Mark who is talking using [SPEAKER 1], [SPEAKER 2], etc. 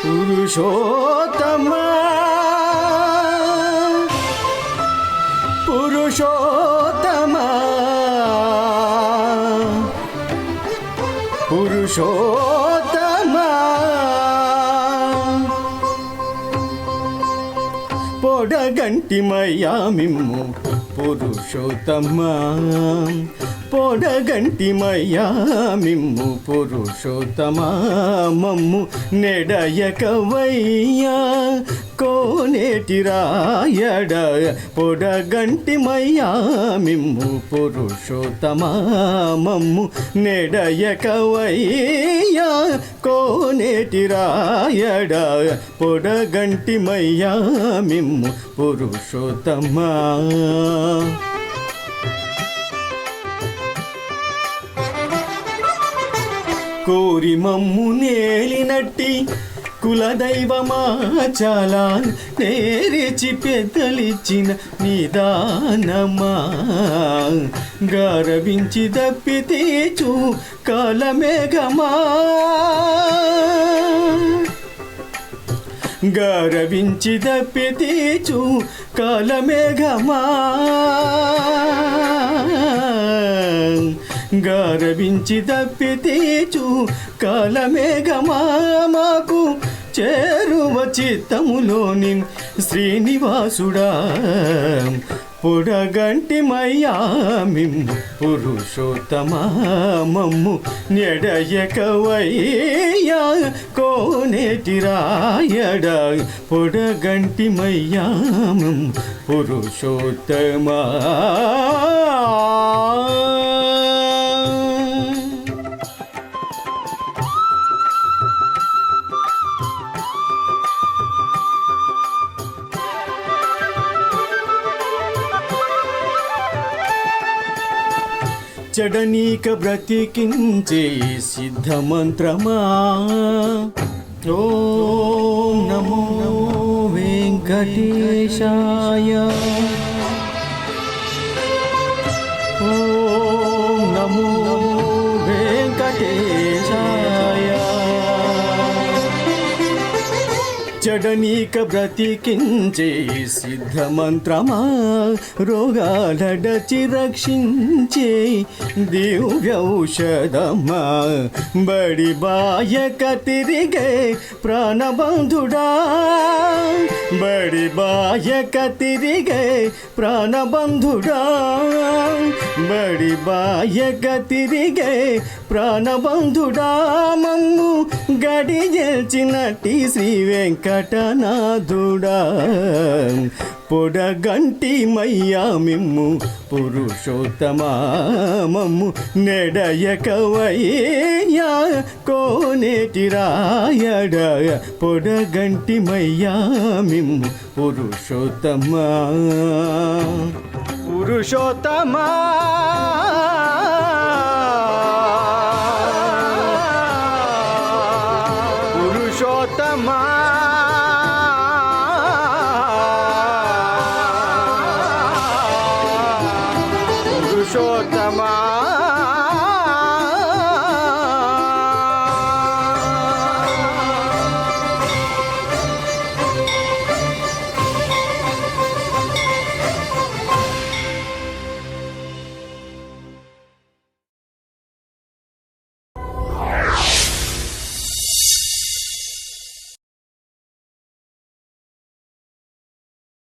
[SPEAKER 1] పురుషోత్తమా పురుషోత్తమా పురుషోత్తమా పొడగంటిమయ్యా మిమ్ము పురుషోత్తమా పొడగంటిమయ్యా మిమ్ము పురుషోత్తమా మమ్ము నెడయకవయ్యా కోనేటి రాయడ పొడగంటిమయ్యా మిమ్ము పురుషోత్తమా మమ్ము నెడయకవయ్యా కోనేటి రాయడ పొడగంటిమయ్యా మిమ్ము పురుషోత్తమా కోరి మమ్ము నేలినట్టి కులదైవమాచాలా నేరిచి పెద్దలిచ్చిన నిదానమా గారవించి దప్పితీచు కాలమేఘమా గారవించి దప్పితీచు కాలమేఘమా గారవించి దప్పితీచు కాలమేఘమా మాకు చేరువ చిత్తములోని శ్రీనివాసుడా పొడగంటిమయ్యా మిమ్ము పురుషోత్తమా మమ్ము నెడయకవయ్యా కోనేటి రాయడ పొడగంటిమయ్యా మమ్ము పురుషోత్తమా చెడనీక బ్రతికించే సిద్ధమంత్రమా ఓం నమో వెంకటేశాయ ఓం నమో వెంకటేశాయ చెడనీక బ్రతికించే సిద్ధమంత్రమా రోగాలడచి రక్షించే దివ్యౌషధమా బడి బాయక తిరిగే ప్రాణబంధుడా బడి బాయక తిరిగే ప్రాణబంధుడా బడి బాయక తిరిగే ప్రాణబంధుడా మమ్ము గడియల్చినట్టి శ్రీ వెంకటనాథుడా పొడగంటిమయ్యా మిమ్ము పురుషోత్తమా మమ్ము నెడయకవయ్యా కోనేటి రాయడ పొడగంటిమయ్యా మిమ్ము పురుషోత్తమా పురుషోత్తమా